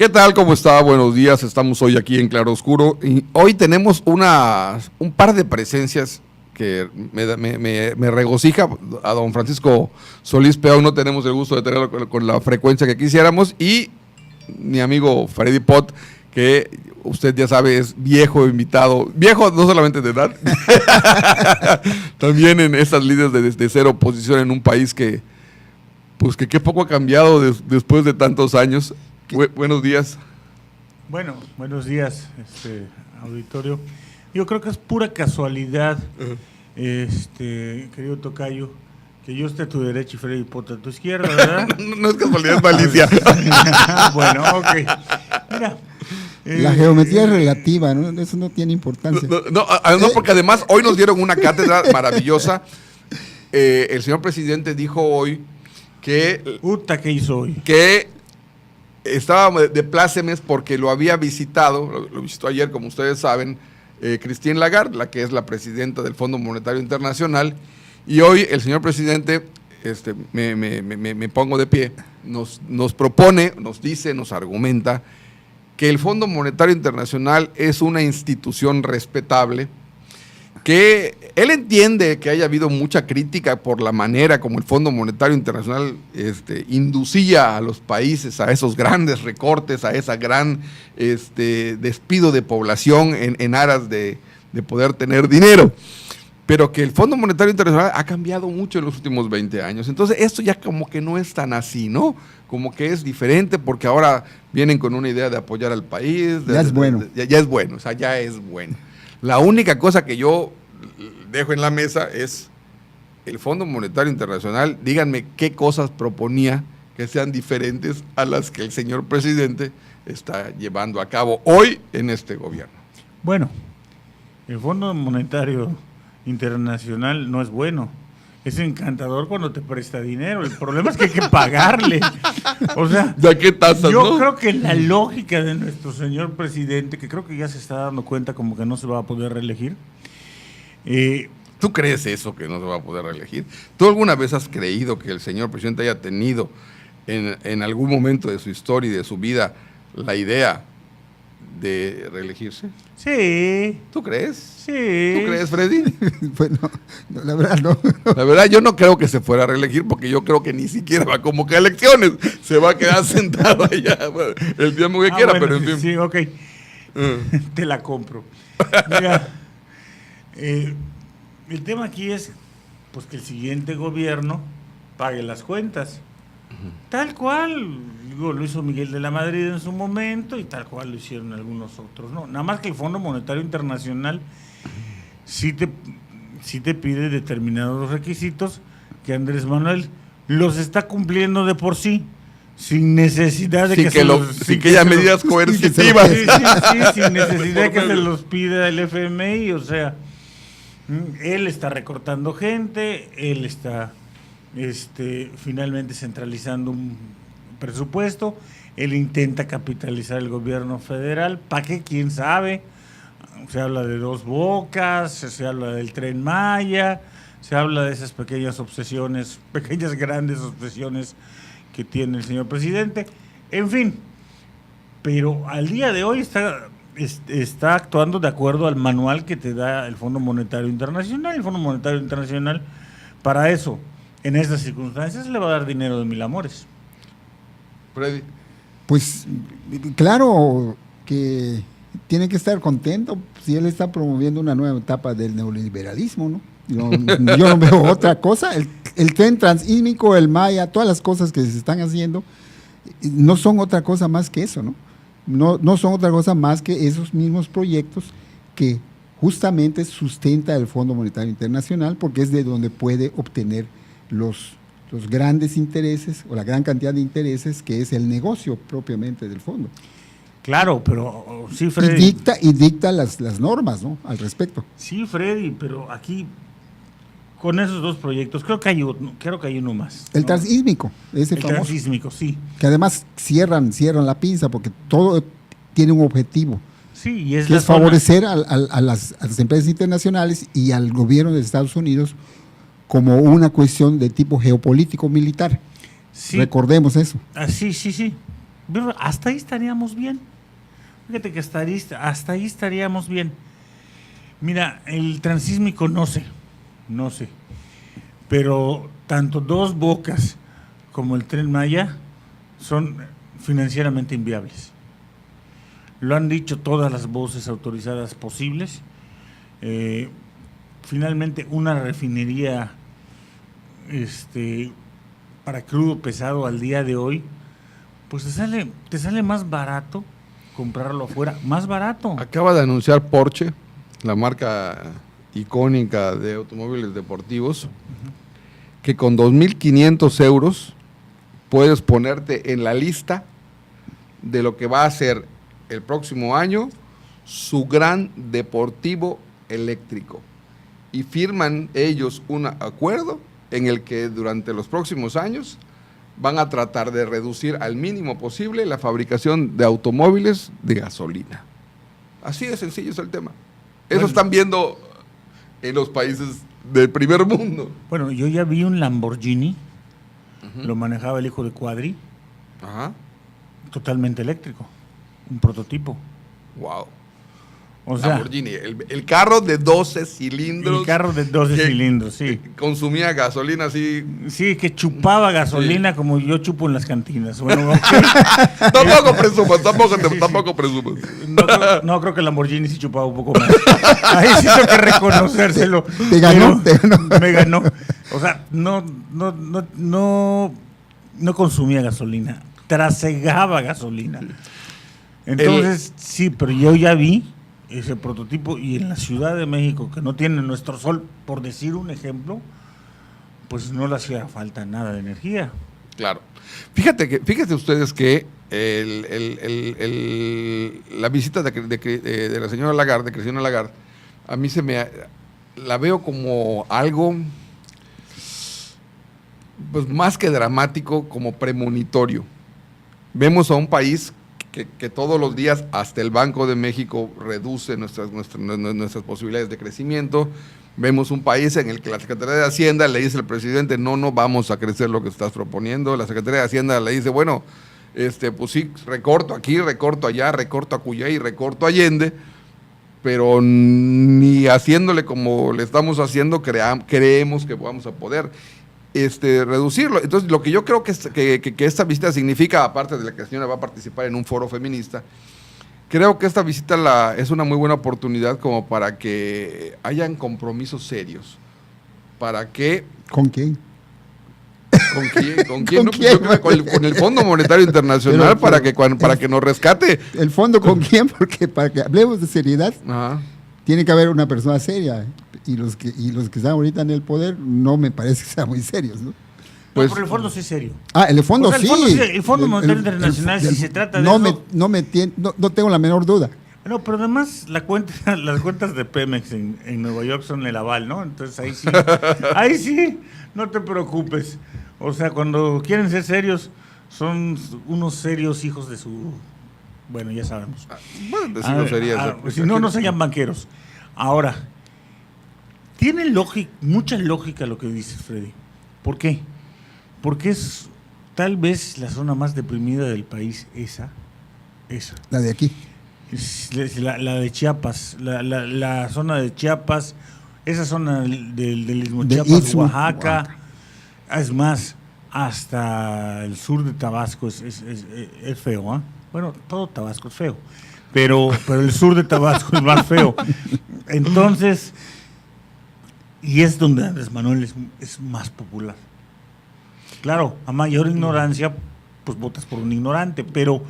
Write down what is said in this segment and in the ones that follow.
¿Qué tal? ¿Cómo está? Buenos días. Estamos hoy aquí en Claroscuro y hoy tenemos un par de presencias que me regocija. A don Francisco Solís Peón no tenemos el gusto de tenerlo con la frecuencia que quisiéramos, y mi amigo Freddy Pot, que usted ya sabe es viejo invitado, viejo no solamente de edad, también en estas líderes de ser oposición en un país que qué poco ha cambiado después de tantos años. Buenos días. Bueno, buenos días, auditorio. Yo creo que es pura casualidad, querido tocayo, que yo esté a tu derecha y Freddy Pot a tu izquierda, ¿verdad? No es casualidad, es malicia. Bueno, ok. Mira. La geometría es relativa, ¿no? Eso no tiene importancia. No, porque además hoy nos dieron una cátedra maravillosa. El señor presidente dijo hoy que... ¿Qué hizo hoy? Que estaba de plácemes porque lo había visitado, lo visitó ayer, como ustedes saben, Christine Lagarde, la que es la presidenta del Fondo Monetario Internacional, y hoy el señor presidente, me pongo de pie, nos propone, nos dice, nos argumenta que el Fondo Monetario Internacional es una institución respetable, que él entiende que haya habido mucha crítica por la manera como el Fondo Monetario Internacional inducía a los países a esos grandes recortes, a esa gran despido de población en aras de poder tener dinero, pero que el Fondo Monetario Internacional ha cambiado mucho en los últimos 20 años. Entonces esto ya como que no es tan así, ¿no? Como que es diferente porque ahora vienen con una idea de apoyar al país. Ya es bueno. Ya es bueno, o sea, ya es bueno. La única cosa que yo dejo en la mesa es el Fondo Monetario Internacional. Díganme qué cosas proponía que sean diferentes a las que el señor presidente está llevando a cabo hoy en este gobierno. Bueno, el Fondo Monetario Internacional no es bueno. Es encantador cuando te presta dinero. El problema es que hay que pagarle. O sea, ¿de qué tasas, yo no? creo que la lógica de nuestro señor presidente, que creo que ya se está dando cuenta como que no se va a poder reelegir. ¿Tú crees eso, que no se va a poder reelegir? ¿Tú alguna vez has creído que el señor presidente haya tenido en algún momento de su historia y de su vida la idea de reelegirse? Sí. ¿Tú crees? Sí. ¿Tú crees, Freddy? Bueno, no, la verdad no. La verdad, yo no creo que se fuera a reelegir, porque yo creo que ni siquiera va a convocar elecciones. Se va a quedar sentado allá el tiempo que quiera, bueno, pero en fin. Sí, ok. Te la compro. Mira, el tema aquí es pues que el siguiente gobierno pague las cuentas. Tal cual, digo, lo hizo Miguel de la Madrid en su momento y tal cual lo hicieron algunos otros, ¿no? Nada más que el Fondo Monetario Internacional sí te pide determinados requisitos que Andrés Manuel los está cumpliendo de por sí, sin necesidad de sin que haya medidas coercitivas. Sí, sin necesidad de que se los pida el FMI, o sea, él está recortando gente, él está finalmente centralizando un presupuesto, él intenta capitalizar el gobierno federal. ¿Para qué? ¿Quién sabe? Se habla de Dos Bocas, se habla del Tren Maya, se habla de esas pequeñas grandes obsesiones que tiene el señor presidente. En fin, pero al día de hoy está actuando de acuerdo al manual que te da el Fondo Monetario Internacional. El Fondo Monetario Internacional, para eso, en estas circunstancias, le va a dar dinero de mil amores. Freddy. Pues claro que tiene que estar contento si él está promoviendo una nueva etapa del neoliberalismo, ¿no? Yo no veo otra cosa. El tren transísmico, el Maya, todas las cosas que se están haciendo no son otra cosa más que eso, ¿no? No son otra cosa más que esos mismos proyectos que justamente sustenta el Fondo Monetario Internacional, porque es de donde puede obtener los grandes intereses o la gran cantidad de intereses, que es el negocio propiamente del fondo. Claro, pero sí, Freddy. Y dicta las normas, ¿no?, al respecto. Sí, Freddy, pero aquí, con esos dos proyectos, creo que hay uno más, ¿no? El transísmico, ese el famoso. transísmico, sí. Que además cierran la pinza, porque todo tiene un objetivo. Sí, y es que es favorecer a las empresas internacionales y al gobierno de Estados Unidos como una cuestión de tipo geopolítico militar. Sí. Recordemos eso. Sí. hasta ahí estaríamos bien. Fíjate que hasta ahí estaríamos bien. Mira, el transísmico no sé, pero tanto Dos Bocas como el Tren Maya son financieramente inviables. Lo han dicho todas las voces autorizadas posibles. Finalmente, una refinería para crudo pesado al día de hoy, pues te sale más barato comprarlo afuera, más barato. Acaba de anunciar Porsche, la marca icónica de automóviles deportivos, que con 2.500 euros puedes ponerte en la lista de lo que va a ser el próximo año su gran deportivo eléctrico. Y firman ellos un acuerdo en el que durante los próximos años van a tratar de reducir al mínimo posible la fabricación de automóviles de gasolina. Así de sencillo es el tema. Eso están viendo en los países del primer mundo. Bueno, yo ya vi un Lamborghini, lo manejaba el hijo de Cuadri, totalmente eléctrico, un prototipo. Wow. O sea, Lamborghini, el carro de 12 cilindros. El carro de 12 cilindros, sí. Consumía gasolina así. Sí, que chupaba gasolina como yo chupo en las cantinas. Bueno, Tampoco presumas, tampoco presumas. No creo que el Lamborghini sí chupaba un poco más. Ahí sí tengo que reconocérselo. Te ganó. Me ganó. O sea, no consumía gasolina, trasegaba gasolina. Entonces, sí, pero yo ya vi ese prototipo, y en la Ciudad de México, que no tiene nuestro sol, por decir un ejemplo, pues no le hacía falta nada de energía. Claro. Fíjate ustedes que la visita de la señora Lagarde, de Christine Lagarde, a mí la veo como algo pues más que dramático, como premonitorio. Vemos a un país que todos los días hasta el Banco de México reduce nuestras posibilidades de crecimiento. Vemos un país en el que la Secretaría de Hacienda le dice al presidente, no vamos a crecer lo que estás proponiendo. La Secretaría de Hacienda le dice, bueno, pues sí, recorto aquí, recorto allá, recorto acullá y recorto allende, pero ni haciéndole como le estamos haciendo creemos que vamos a poder reducirlo. Entonces, lo que yo creo que esta visita significa, aparte de la que la señora va a participar en un foro feminista, creo que esta visita es una muy buena oportunidad como para que hayan compromisos serios. ¿Para qué? ¿Con quién? ¿Con quién? ¿Con quién? ¿Con quién? Yo creo que con el Fondo Monetario Internacional, para que nos rescate. ¿El fondo con quién? Porque para que hablemos de seriedad, tiene que haber una persona seria. Y los que están ahorita en el poder no me parece que sean muy serios, ¿no? Pues, pero el fondo sí es serio. El fondo sí. El Fondo Monetario Internacional, si se trata de eso... No tengo la menor duda. No, pero además las cuentas de Pemex en Nueva York son el aval, ¿no? Entonces ahí sí, no te preocupes. O sea, cuando quieren ser serios, son unos serios hijos de su... Bueno, ya sabemos. Bueno, decirlo sería... Si no serían banqueros. Ahora, tiene mucha lógica lo que dices, Freddy. ¿Por qué? Porque es tal vez la zona más deprimida del país, esa. La de aquí. La de Chiapas, la zona de Chiapas, esa zona del Istmo de Chiapas, Oaxaca. Es más, hasta el sur de Tabasco es feo, ¿eh? Bueno, todo Tabasco es feo, pero el sur de Tabasco es más feo. Entonces, y es donde Andrés Manuel es más popular. Claro, a mayor ignorancia, pues votas por un ignorante, pero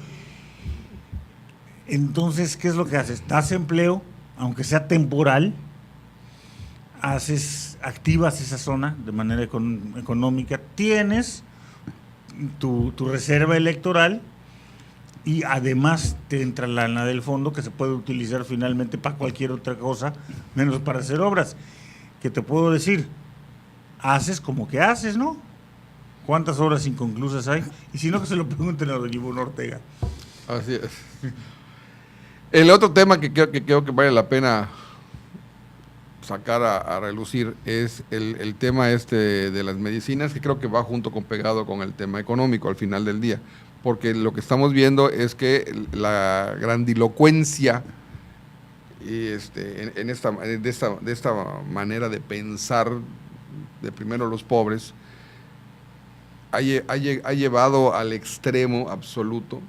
entonces, ¿qué es lo que haces? Das empleo, aunque sea temporal, activas esa zona de manera económica, tienes tu reserva electoral y además te entra la lana del fondo que se puede utilizar finalmente para cualquier otra cosa, menos para hacer obras. ¿Qué te puedo decir? Haces como que haces, ¿no? ¿Cuántas obras inconclusas hay? Y si no, que se lo pregunten a don Ivonne Ortega. Así es. El otro tema que creo que vale la pena sacar a relucir es el tema de las medicinas, que creo que va junto con pegado con el tema económico al final del día, porque lo que estamos viendo es que la grandilocuencia de esta manera de pensar de primero los pobres ha llevado al extremo absoluto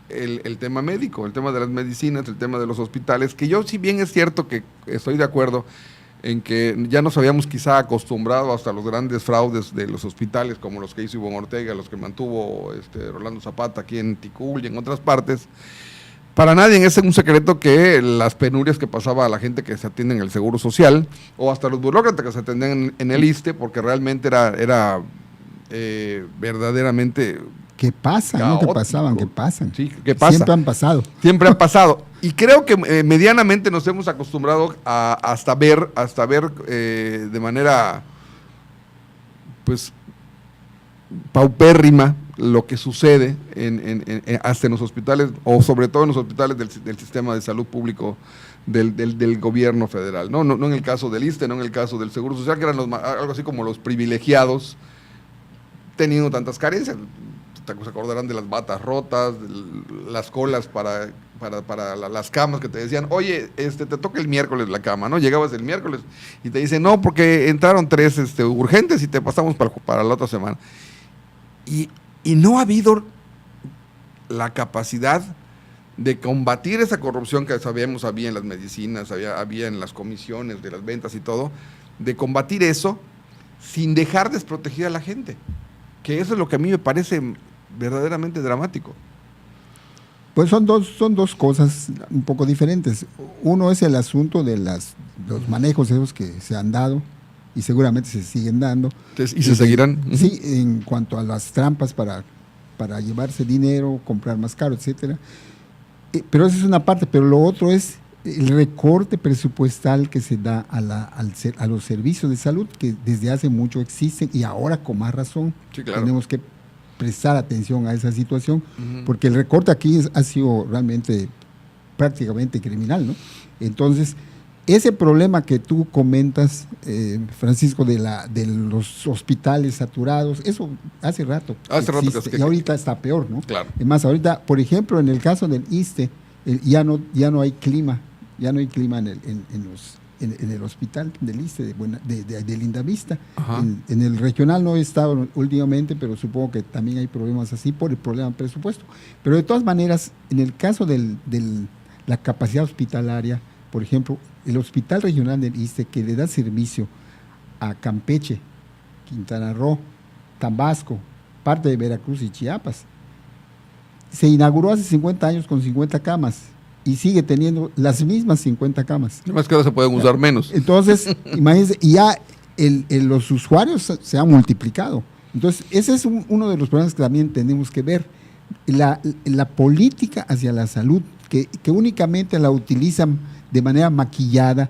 el tema médico, el tema de las medicinas, el tema de los hospitales, que yo, si bien es cierto que estoy de acuerdo en que ya nos habíamos quizá acostumbrado hasta los grandes fraudes de los hospitales, como los que hizo Ivonne Ortega, los que mantuvo Rolando Zapata aquí en Ticul y en otras partes. Para nadie es un secreto que las penurias que pasaba a la gente que se atiende en el Seguro Social, o hasta los burócratas que se atendían en el ISSSTE, porque realmente era verdaderamente... ¿Qué pasa? Caótico. ¿No? Que pasaban, que pasan. Sí, ¿qué pasa? Siempre han pasado. Siempre han pasado. Y creo que medianamente nos hemos acostumbrado a hasta ver de manera, pues, paupérrima lo que sucede hasta en los hospitales, o sobre todo en los hospitales del sistema de salud público del gobierno federal. No en el caso del ISSSTE, no en el caso del Seguro Social, que eran algo así como los privilegiados, teniendo tantas carencias. Se acordarán de las batas rotas, las colas para las camas que te decían, oye, te toca el miércoles la cama, ¿no? Llegabas el miércoles y te dicen, no, porque entraron 3 urgentes y te pasamos para la otra semana. Y no ha habido la capacidad de combatir esa corrupción que sabíamos había en las medicinas, había en las comisiones de las ventas y todo, de combatir eso sin dejar desprotegida a la gente. Que eso es lo que a mí me parece verdaderamente dramático. Pues son dos cosas un poco diferentes. Uno es el asunto de los manejos esos que se han dado y seguramente se siguen dando. ¿Y se seguirán? Sí, en cuanto a las trampas para llevarse dinero, comprar más caro, etcétera. Pero esa es una parte, pero lo otro es el recorte presupuestal que se da a los servicios de salud, que desde hace mucho existen y ahora con más razón. Sí, claro. Tenemos que prestar atención a esa situación, porque el recorte aquí ha sido realmente prácticamente criminal, ¿no? Entonces, ese problema que tú comentas, Francisco, de los hospitales saturados, eso hace rato existe, y ahorita está peor, ¿no? Claro. Además, ahorita, por ejemplo, en el caso del ISSSTE, ya no hay clima en el hospital del ISSSTE de Lindavista. En el regional no he estado últimamente, pero supongo que también hay problemas así por el problema del presupuesto. Pero de todas maneras, en el caso de la capacidad hospitalaria, por ejemplo, el hospital regional del ISSSTE, que le da servicio a Campeche, Quintana Roo, Tabasco, parte de Veracruz y Chiapas, se inauguró hace 50 años con 50 camas y sigue teniendo las mismas 50 camas. Además que ahora se pueden usar menos. Entonces, imagínense, y ya los usuarios se han multiplicado. Entonces, ese es uno de los problemas que también tenemos que ver. La política hacia la salud, que únicamente la utilizan de manera maquillada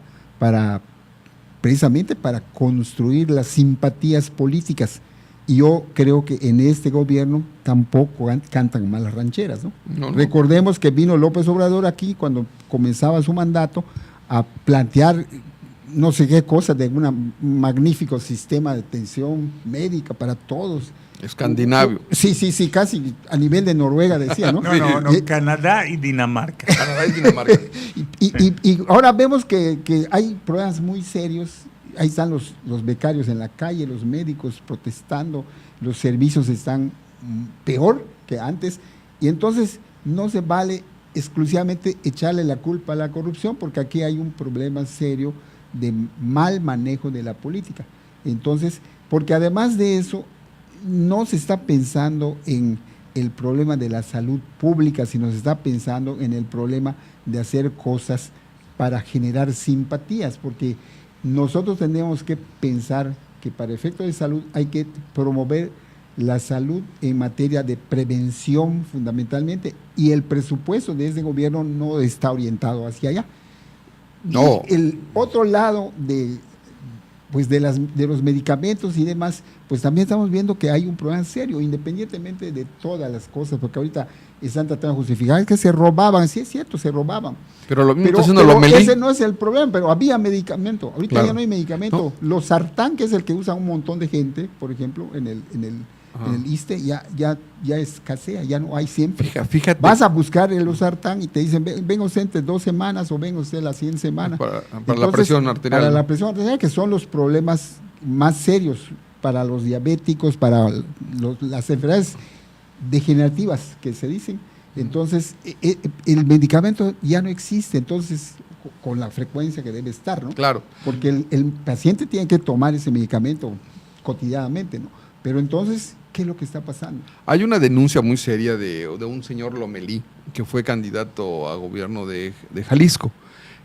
precisamente para construir las simpatías políticas. Y yo creo que en este gobierno tampoco cantan malas rancheras, ¿no? No. Recordemos que vino López Obrador aquí cuando comenzaba su mandato a plantear no sé qué cosa de un magnífico sistema de atención médica para todos. Escandinavio. Sí, casi a nivel de Noruega decía, ¿no? No, Canadá y Dinamarca. Canadá y Dinamarca. y ahora vemos que hay problemas muy serios. Ahí están los becarios en la calle, los médicos protestando, los servicios están peor que antes, y entonces no se vale exclusivamente echarle la culpa a la corrupción, porque aquí hay un problema serio de mal manejo de la política. Entonces, porque además de eso, no se está pensando en el problema de la salud pública, sino se está pensando en el problema de hacer cosas para generar simpatías, porque nosotros tenemos que pensar que para efectos de salud hay que promover la salud en materia de prevención fundamentalmente, y el presupuesto de este gobierno no está orientado hacia allá. No. Y el otro lado pues de los medicamentos y demás, pues también estamos viendo que hay un problema serio, independientemente de todas las cosas, porque ahorita están tratando de justificar, es que se robaban, sí es cierto, se robaban. Pero lo mismo Pero está haciendo Lomelí. ese no es el problema, pero había medicamento, ahorita Claro. ya no hay medicamento. No. Los sartán, que es el que usa un montón de gente, por ejemplo, en el ISSSTE, ya escasea, ya no hay siempre. Fíjate. Vas a buscar el losartán y te dicen, venga usted entre 2 semanas o venga usted la 100 semanas. Para la presión arterial. Para la presión arterial, que son los problemas más serios para los diabéticos, para las enfermedades degenerativas que se dicen. Entonces, el medicamento ya no existe, entonces, con la frecuencia que debe estar, ¿no? Claro. Porque el paciente tiene que tomar ese medicamento cotidianamente, ¿no? Pero entonces, ¿qué es lo que está pasando? Hay una denuncia muy seria de un señor Lomelí, que fue candidato a gobierno de Jalisco.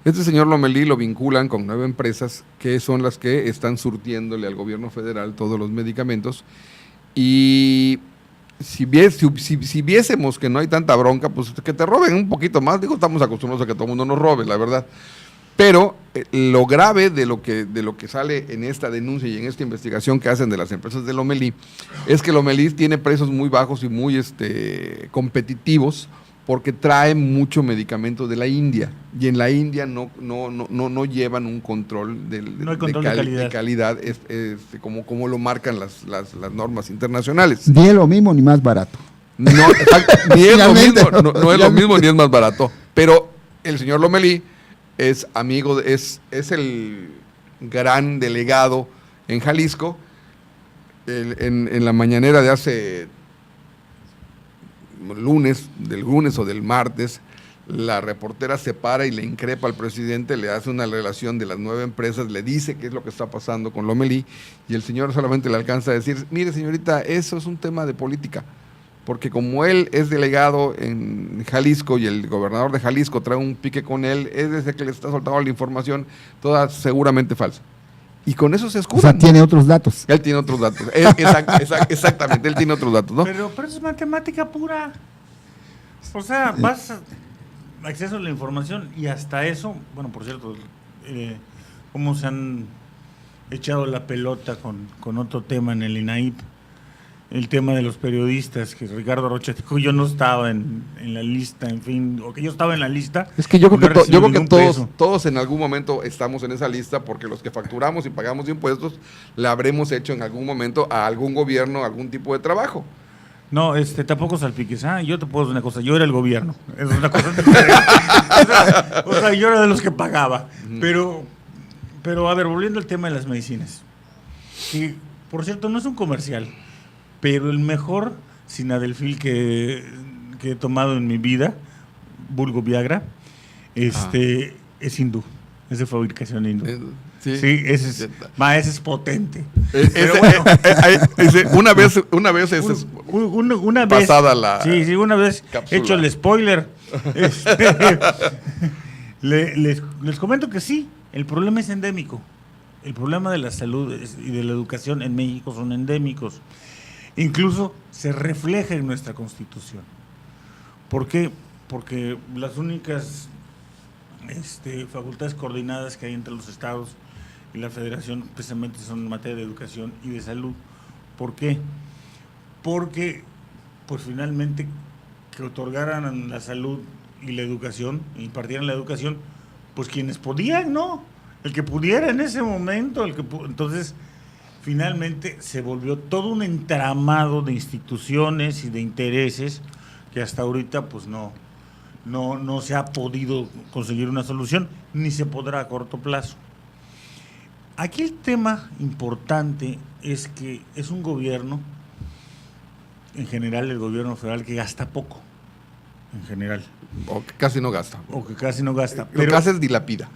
Este señor Lomelí lo vinculan con 9 empresas que son las que están surtiéndole al gobierno federal todos los medicamentos. Y si viésemos que no hay tanta bronca, pues que te roben un poquito más. Digo, estamos acostumbrados a que todo el mundo nos robe, la verdad. Pero lo grave de lo que sale en esta denuncia y en esta investigación que hacen de las empresas de Lomelí es que Lomelí tiene precios muy bajos y muy competitivos porque trae mucho medicamento de la India y en la India no llevan un control No hay control de calidad. Como lo marcan las normas internacionales. Ni es lo mismo ni más barato. No, ni es lo Finalmente, mismo, no es lo mismo ni es más barato. Pero el señor Lomelí es amigo, es el gran delegado en Jalisco. En la mañanera de hace del lunes o del martes, la reportera se para y le increpa al presidente, le hace una relación de las 9 empresas, le dice qué es lo que está pasando con Lomelí, y el señor solamente le alcanza a decir, mire señorita, eso es un tema de política, porque como él es delegado en Jalisco y el gobernador de Jalisco trae un pique con él, es desde que le está soltando la información, toda seguramente falsa. Y con eso se escuda. O sea, tiene otros datos. Él tiene otros datos. Exactamente, él tiene otros datos, ¿no? Pero es matemática pura. O sea, vas a acceso a la información y hasta eso, bueno, por cierto, cómo se han echado la pelota con otro tema en el INAIP, el tema de los periodistas, que Ricardo Rocha dijo, yo no estaba en la lista, en fin, o que yo estaba en la lista. Es que yo creo que todos en algún momento estamos en esa lista, porque los que facturamos y pagamos impuestos, la habremos hecho en algún momento a algún gobierno, algún tipo de trabajo. No, tampoco salpiques. Yo te puedo decir una cosa, yo era el gobierno. Es una cosa diferente. o sea, yo era de los que pagaba. Pero a ver, volviendo al tema de las medicinas. Que, por cierto, no es un comercial, pero el mejor Sinadelfil que he tomado en mi vida, vulgo Viagra, es hindú. Es de fabricación hindú. Sí, ese es potente. Una vez pasada la una vez cápsula. Hecho el spoiler. Les comento que sí, el problema es endémico. El problema de la salud y de la educación en México son endémicos. Incluso se refleja en nuestra Constitución. ¿Por qué? Porque las únicas facultades coordinadas que hay entre los estados y la federación precisamente son en materia de educación y de salud. ¿Por qué? Porque pues finalmente que otorgaran la salud y la educación, impartieran la educación, pues quienes podían, ¿no? El que pudiera en ese momento, entonces finalmente se volvió todo un entramado de instituciones y de intereses que hasta ahorita pues no se ha podido conseguir una solución, ni se podrá a corto plazo. Aquí el tema importante es que es un gobierno, en general el gobierno federal, que gasta poco, en general. O que casi no gasta. Pero, lo que hace es dilapida.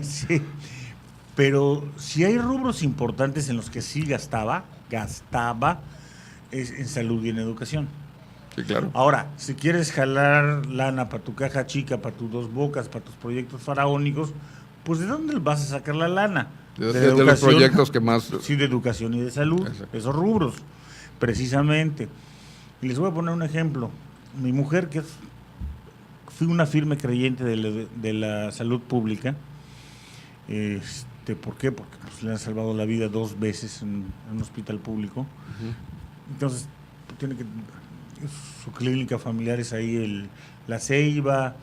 Sí, pero si hay rubros importantes en los que sí gastaba, es en salud y en educación. Sí, claro. Ahora, si quieres jalar lana para tu caja chica, para tus Dos Bocas, para tus proyectos faraónicos, pues ¿de dónde vas a sacar la lana? De los proyectos que más... Sí, de educación y de salud, exacto. Esos rubros, precisamente. Y les voy a poner un ejemplo. Mi mujer, que fui una firme creyente de la salud pública, ¿Por qué? Porque pues, le han salvado la vida 2 veces en un hospital público. Entonces, tiene que su clínica familiar es ahí la Ceiba,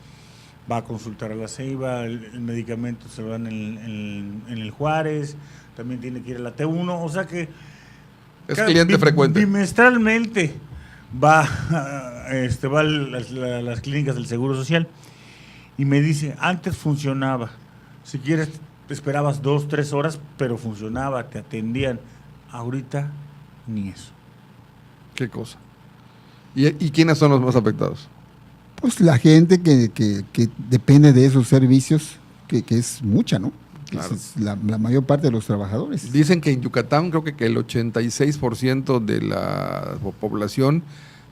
va a consultar a la Ceiba, el medicamento se lo dan en el Juárez, también tiene que ir a la T1, o sea que es cliente frecuente. Bimestralmente va a las clínicas del Seguro Social y me dice, antes funcionaba, si quieres te esperabas 2-3 horas, pero funcionaba, te atendían, ahorita ni eso. ¿Qué cosa? ¿Y quiénes son los más afectados? Pues la gente que depende de esos servicios, que es mucha, ¿no? Claro. Es la mayor parte de los trabajadores. Dicen que en Yucatán creo que el 86% de la población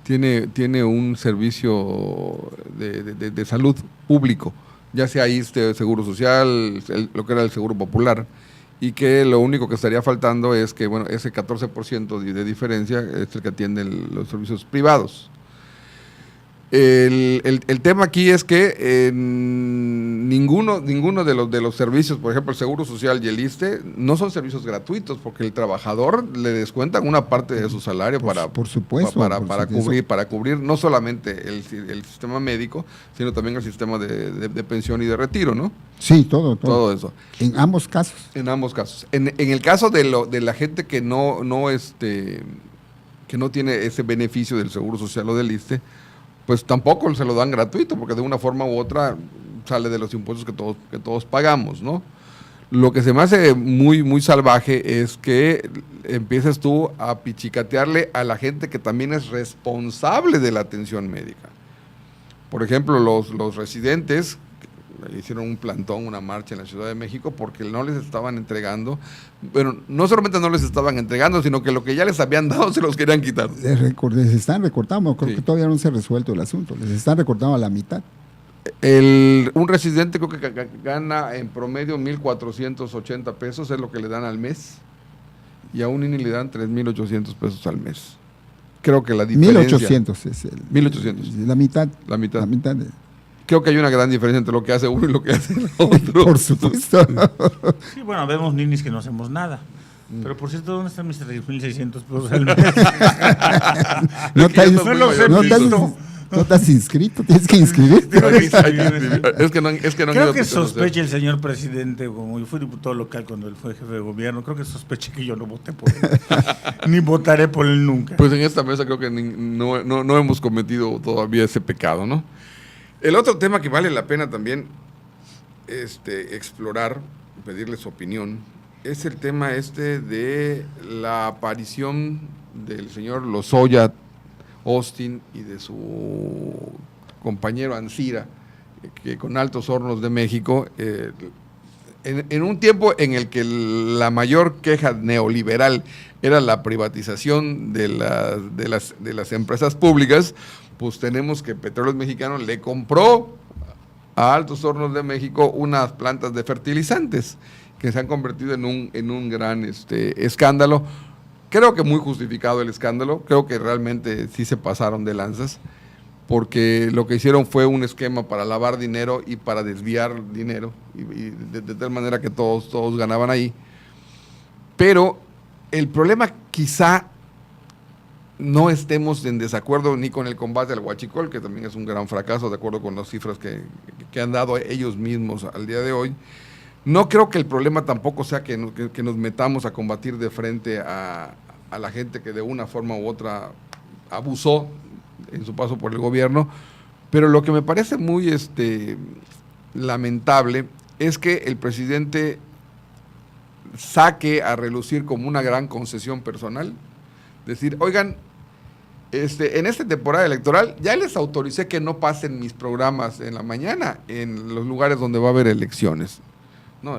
tiene un servicio de salud público, ya sea ahí Seguro Social, lo que era el Seguro Popular, y que lo único que estaría faltando es que, bueno, ese 14% de diferencia es el que atiende los servicios privados. El tema aquí es que ninguno de los servicios, por ejemplo el Seguro Social y el ISSSTE, no son servicios gratuitos, porque el trabajador le descuentan una parte de su salario para cubrir no solamente el sistema médico, sino también el sistema de pensión y de retiro, ¿no? Sí, todo eso. En ambos casos. En ambos casos. En el caso de la gente que no tiene ese beneficio del Seguro Social o del ISSSTE, pues tampoco se lo dan gratuito, porque de una forma u otra sale de los impuestos que todos pagamos, ¿no? Lo que se me hace muy, muy salvaje es que empieces tú a pichicatearle a la gente que también es responsable de la atención médica. Por ejemplo, los residentes hicieron un plantón, una marcha en la Ciudad de México porque no les estaban entregando, bueno, no solamente no les estaban entregando, sino que lo que ya les habían dado se los querían quitar. Les están recortando, creo que todavía no se ha resuelto el asunto, les están recortando a la mitad. Un residente creo que gana en promedio 1,480 pesos, es lo que le dan al mes, y a un INI le dan 3,800 pesos al mes. Creo que la diferencia... 1,800 es 1,800. La mitad. La mitad. La mitad Creo que hay una gran diferencia entre lo que hace uno y lo que hace el otro. Por supuesto. Sí, bueno, vemos ninis que no hacemos nada. Pero por cierto, ¿dónde están mis 3,600 pesos al mes? No estás inscrito, tienes que inscribirte. Es que no creo que sospecha el señor presidente, como yo fui diputado local cuando él fue jefe de gobierno, creo que sospecha que yo no voté por él. Ni votaré por él nunca. Pues en esta mesa creo que no hemos cometido todavía ese pecado, ¿no? El otro tema que vale la pena también explorar, pedirle su opinión, es el tema de la aparición del señor Lozoya Austin y de su compañero Ancira, que con Altos Hornos de México, en un tiempo en el que la mayor queja neoliberal era la privatización de las empresas públicas, pues tenemos que Petróleos Mexicanos le compró a Altos Hornos de México unas plantas de fertilizantes que se han convertido en un gran escándalo. Creo que muy justificado el escándalo, creo que realmente sí se pasaron de lanzas, porque lo que hicieron fue un esquema para lavar dinero y para desviar dinero, y de tal manera que todos ganaban ahí. Pero el problema quizá no estemos en desacuerdo ni con el combate al huachicol, que también es un gran fracaso, de acuerdo con las cifras que han dado ellos mismos al día de hoy. No creo que el problema tampoco sea que nos metamos a combatir de frente a la gente que de una forma u otra abusó en su paso por el gobierno, pero lo que me parece muy lamentable es que el presidente saque a relucir como una gran concesión personal, decir, oigan, en esta temporada electoral ya les autoricé que no pasen mis programas en la mañana en los lugares donde va a haber elecciones. No,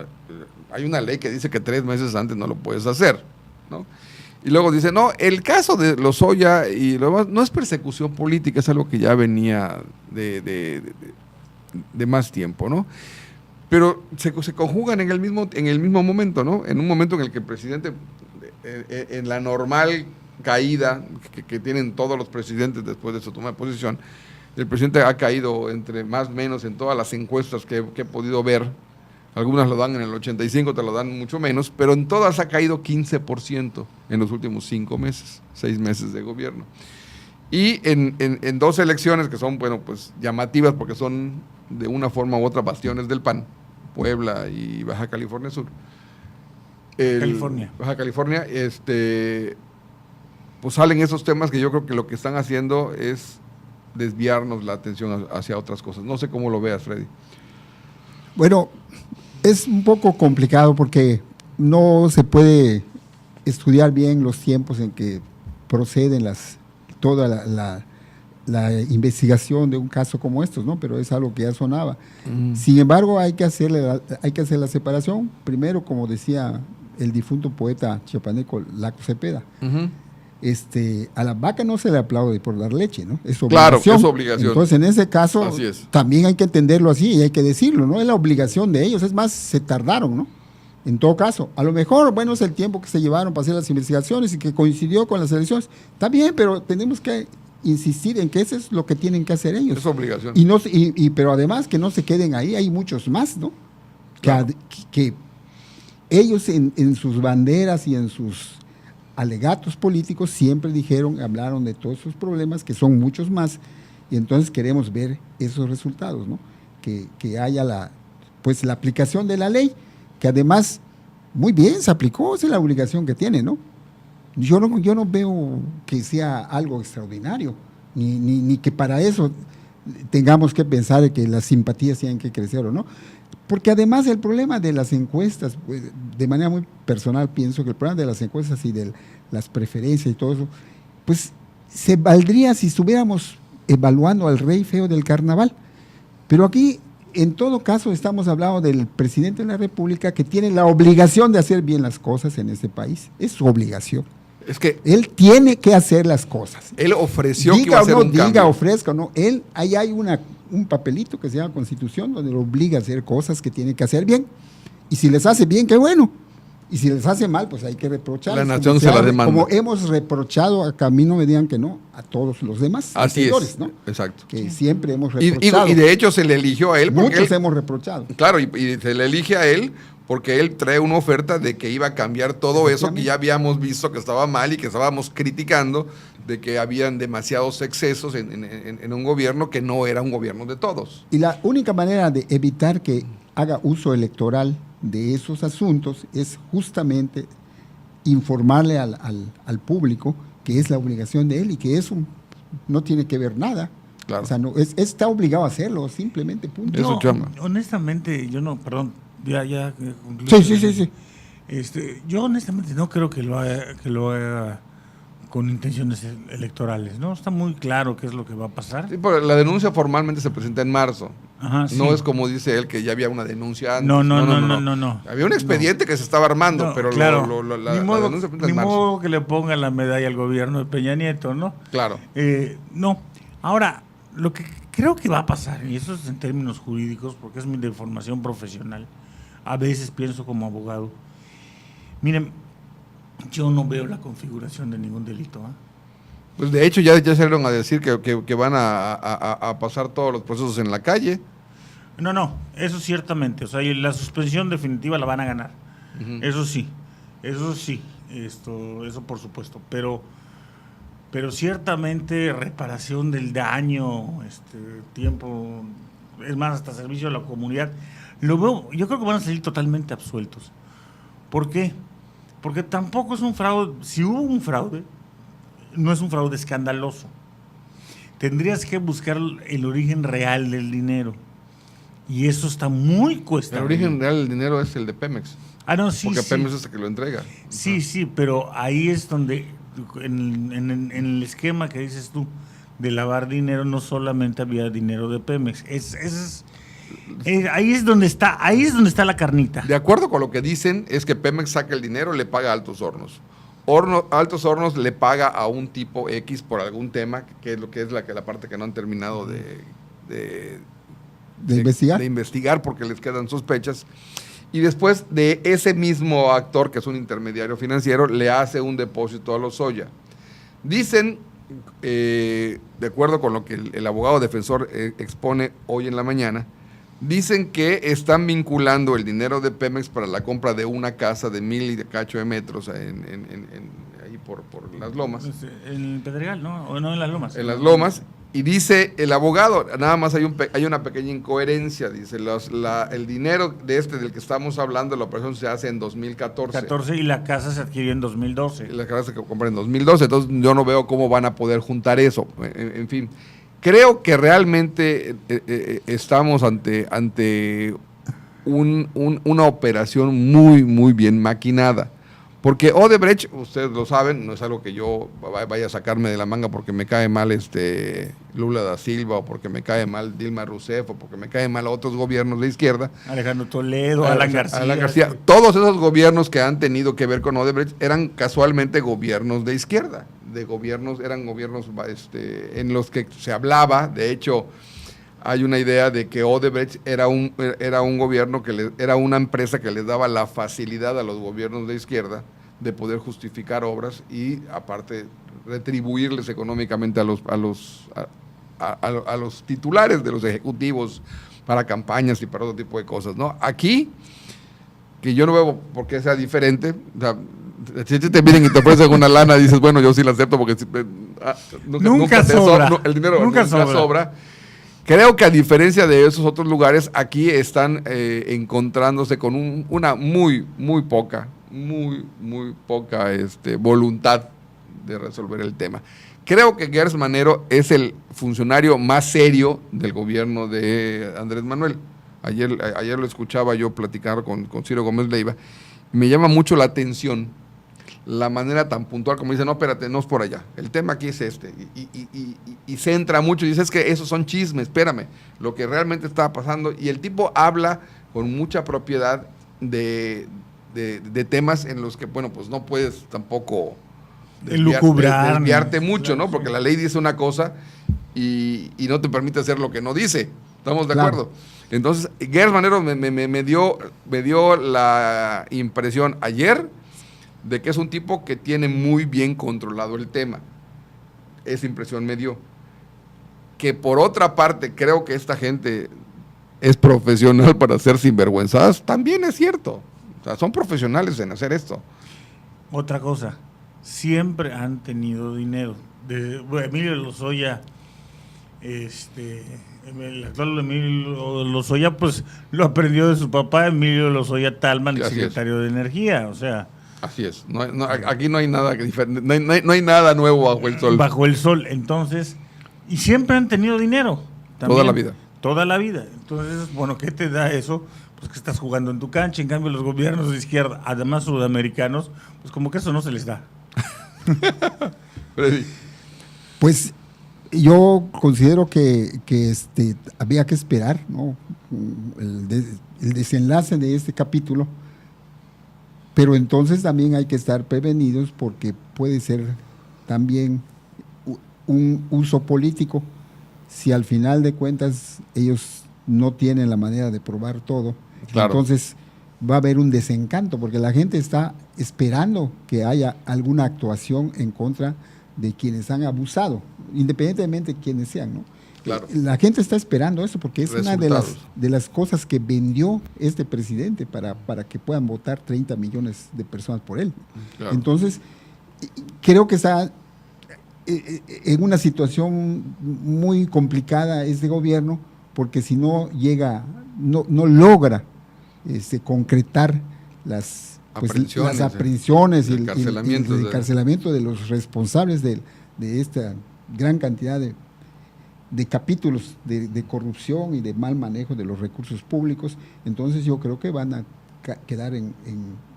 hay una ley que dice que 3 meses antes no lo puedes hacer, ¿no? Y luego dice, no, el caso de Lozoya y lo demás no es persecución política, es algo que ya venía de más tiempo, ¿no? Pero se conjugan en el mismo momento, ¿no? En un momento en el que el presidente, en la normal caída que tienen todos los presidentes después de su toma de posición, el presidente ha caído entre más o menos en todas las encuestas que he podido ver, Algunas lo dan en el 85, otras lo dan mucho menos, pero en todas ha caído 15% en los últimos 5 meses, 6 meses de gobierno. Y en 2 elecciones que son, bueno, pues llamativas porque son de una forma u otra bastiones del PAN, Puebla y Baja California Sur. Baja California, pues salen esos temas que yo creo que lo que están haciendo es desviarnos la atención hacia otras cosas. No sé cómo lo veas, Freddy. Bueno, es un poco complicado porque no se puede estudiar bien los tiempos en que proceden toda la investigación de un caso como estos, ¿no? Pero es algo que ya sonaba. Sin embargo, hay que hacer la separación. Primero, como decía el difunto poeta chiapaneco Laco Cepeda, a la vaca no se le aplaude por dar leche, ¿no? Es obligación. Claro, es obligación. Entonces, en ese caso, también hay que entenderlo así y hay que decirlo, ¿no? Es la obligación de ellos. Es más, se tardaron, ¿no? En todo caso, a lo mejor, bueno, es el tiempo que se llevaron para hacer las investigaciones y que coincidió con las elecciones. Está bien, pero tenemos que insistir en que eso es lo que tienen que hacer ellos. Es obligación. Pero además que no se queden ahí, hay muchos más, ¿no? Claro. Que ellos en sus banderas y en sus alegatos políticos siempre hablaron de todos esos problemas, que son muchos más, y entonces queremos ver esos resultados, ¿no? Que haya la aplicación de la ley, que además muy bien se aplicó, esa es la obligación que tiene, ¿no? Yo no veo que sea algo extraordinario, ni que para eso tengamos que pensar que las simpatías tienen que crecer o no. Porque además el problema de las encuestas, pues, de manera muy personal pienso que el problema de las encuestas y de las preferencias y todo eso, pues se valdría si estuviéramos evaluando al rey feo del carnaval. Pero aquí, en todo caso, estamos hablando del presidente de la República que tiene la obligación de hacer bien las cosas en este país. Es su obligación. Es que él tiene que hacer las cosas. Él ofreció que iba a hacer un cambio. Diga, ofrezca o no. Ahí hay un papelito que se llama Constitución donde lo obliga a hacer cosas que tiene que hacer bien. Y si les hace bien, qué bueno. Y si les hace mal, pues hay que reprocharles. La nación se la demanda. Como hemos reprochado, a mí no me digan que no, a todos los demás. Así es, ¿no? Exacto. Que siempre hemos reprochado. Y de hecho se le eligió a él. Muchos hemos reprochado. Claro, y se le elige a él porque él trae una oferta de que iba a cambiar todo eso que ya habíamos visto que estaba mal y que estábamos criticando, de que habían demasiados excesos en un gobierno que no era un gobierno de todos. Y la única manera de evitar que haga uso electoral de esos asuntos es justamente informarle al público que es la obligación de él y que eso no tiene que ver nada. Claro. O sea, está obligado a hacerlo, simplemente, punto. Yo, honestamente, yo no, perdón, ya concluí. Sí. Yo honestamente no creo que lo haga con intenciones electorales, ¿no? Está muy claro qué es lo que va a pasar. Sí, pero la denuncia formalmente se presenta en marzo. Ajá, sí. No es como dice él que ya había una denuncia antes. No. Había un expediente que se estaba armando, pero claro. la denuncia se presenta en marzo. Ni modo que le ponga la medalla al gobierno de Peña Nieto, ¿no? Claro. No. Ahora, lo que creo que va a pasar, y eso es en términos jurídicos, porque es mi de formación profesional, a veces pienso como abogado, miren, yo no veo la configuración de ningún delito. Pues de hecho ya salieron a decir que van a pasar todos los procesos en la calle. No, eso ciertamente, o sea, la suspensión definitiva la van a ganar. Uh-huh. Eso sí, eso por supuesto, pero ciertamente reparación del daño, tiempo, es más, hasta servicio a la comunidad, lo veo, yo creo que van a salir totalmente absueltos. ¿Por qué? Porque tampoco es un fraude. Si hubo un fraude, no es un fraude escandaloso. Tendrías que buscar el origen real del dinero. Y eso está muy cuesta. El origen real del dinero es el de Pemex. No, sí. Porque Pemex es el que lo entrega. Sí, pero ahí es donde, en el esquema que dices tú, de lavar dinero, no solamente había dinero de Pemex. Ahí es donde está la carnita. De acuerdo con lo que dicen, es que Pemex saca el dinero, le paga a Altos Hornos. Altos Hornos le paga a un tipo X por algún tema, que es lo que es la parte que no han terminado de investigar porque les quedan sospechas. Y después de ese mismo actor, que es un intermediario financiero, le hace un depósito a Lozoya. Dicen, de acuerdo con lo que el abogado defensor expone hoy en la mañana, Dicen que están vinculando el dinero de Pemex para la compra de una casa de 1,000 y de cacho de metros ahí por las Lomas. En Pedregal, ¿no? O no, en las Lomas. En las Lomas. Y dice el abogado, nada más hay una pequeña incoherencia, dice, el dinero del que estamos hablando, la operación se hace en 2014. Y la casa se adquirió en 2012. Y la casa se compra en 2012, entonces yo no veo cómo van a poder juntar eso. En fin, creo que realmente estamos ante una operación muy, muy bien maquinada. Porque Odebrecht, ustedes lo saben, no es algo que yo vaya a sacarme de la manga porque me cae mal Lula da Silva, o porque me cae mal Dilma Rousseff, o porque me cae mal otros gobiernos de izquierda. Alejandro Toledo, Alan García. Todos esos gobiernos que han tenido que ver con Odebrecht eran casualmente gobiernos de izquierda. Eran gobiernos en los que se hablaba, de hecho, hay una idea de que Odebrecht era un gobierno era una empresa que les daba la facilidad a los gobiernos de izquierda de poder justificar obras y aparte retribuirles económicamente a los titulares de los ejecutivos para campañas y para otro tipo de cosas, ¿no? Aquí, que yo no veo por qué sea diferente, o sea, si te piden y te ofrecen una lana, dices, bueno, yo sí la acepto porque nunca sobra. El dinero nunca sobra. Creo que a diferencia de esos otros lugares, aquí están encontrándose con una muy poca voluntad de resolver el tema. Creo que Gers Manero es el funcionario más serio del gobierno de Andrés Manuel. Ayer lo escuchaba yo platicar con Ciro Gómez Leiva. Me llama mucho la atención la manera tan puntual como dice, no, espérate, no es por allá, el tema aquí es y centra mucho y dice, es que esos son chismes, espérame, lo que realmente está pasando, y el tipo habla con mucha propiedad de temas en los que, bueno, pues no puedes tampoco desviarte mucho, claro, ¿no? Porque la ley dice una cosa y no te permite hacer lo que no dice, ¿estamos de acuerdo? Entonces, Gers Manero me dio la impresión ayer de que es un tipo que tiene muy bien controlado el tema. Esa impresión me dio. Que por otra parte, creo que esta gente es profesional para ser sinvergüenzadas, también es cierto. O sea, son profesionales en hacer esto. Otra cosa, siempre han tenido dinero. Emilio Lozoya, el actual Emilio Lozoya, pues lo aprendió de su papá, Emilio Lozoya Talman, el secretario de Energía, o sea... Así es, aquí no hay nada diferente, no hay nada nuevo bajo el sol. Bajo el sol, entonces, y siempre han tenido dinero. También, toda la vida. Toda la vida. Entonces, bueno, ¿qué te da eso? Pues que estás jugando en tu cancha, en cambio los gobiernos de izquierda, además sudamericanos, pues como que eso no se les da. Pues yo considero que había que esperar, ¿no? El desenlace de este capítulo. Pero entonces también hay que estar prevenidos porque puede ser también un uso político. Si al final de cuentas ellos no tienen la manera de probar todo, claro, entonces va a haber un desencanto porque la gente está esperando que haya alguna actuación en contra de quienes han abusado, independientemente de quienes sean, ¿no? Claro. La gente está esperando eso porque es una de las cosas que vendió este presidente para que puedan votar 30 millones de personas por él. Claro. Entonces, creo que está en una situación muy complicada este gobierno porque si no llega, no logra concretar las aprehensiones y el encarcelamiento de los responsables de esta gran cantidad de capítulos de corrupción y de mal manejo de los recursos públicos, entonces yo creo que van a quedar en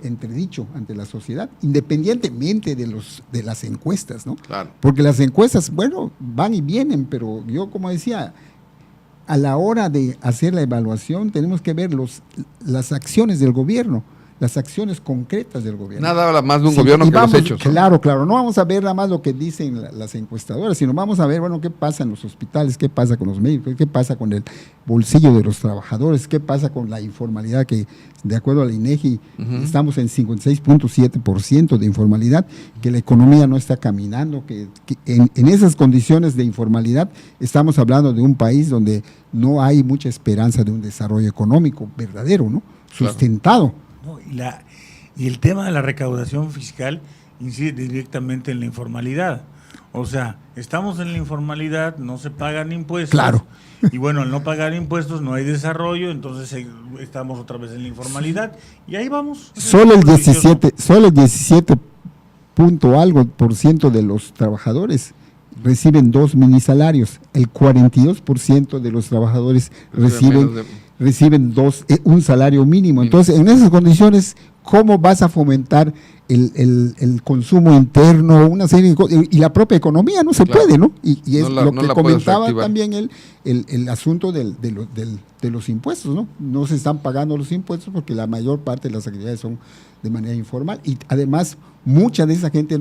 entredicho ante la sociedad, independientemente de las encuestas, ¿no? Claro. Porque las encuestas, bueno, van y vienen, pero yo, como decía, a la hora de hacer la evaluación tenemos que ver las acciones del gobierno. las acciones concretas del gobierno. Nada habla más de un Sí, gobierno y que vamos, los hechos, ¿no? Claro, no vamos a ver nada más lo que dicen las encuestadoras, sino vamos a ver, bueno, qué pasa en los hospitales, qué pasa con los médicos, qué pasa con el bolsillo de los trabajadores, qué pasa con la informalidad, que de acuerdo a la INEGI estamos en 56.7% de informalidad, que la economía no está caminando, que en esas condiciones de informalidad estamos hablando de un país donde no hay mucha esperanza de un desarrollo económico verdadero, ¿no? Sustentado. No, y el tema de la recaudación fiscal incide directamente en la informalidad. O sea, estamos en la informalidad, no se pagan impuestos. Claro. Y bueno, al no pagar impuestos no hay desarrollo, entonces estamos otra vez en la informalidad. Y ahí vamos. Solo el 17 punto algo por ciento de los trabajadores reciben 2 minisalarios. El 42% de los trabajadores reciben un salario mínimo. Entonces, en esas condiciones, ¿cómo vas a fomentar el consumo interno, una serie de cosas? Y la propia economía no se puede, ¿no? Y es lo que comentaba también el asunto de los impuestos, ¿no? No se están pagando los impuestos porque la mayor parte de las actividades son de manera informal. Y además, mucha de esa gente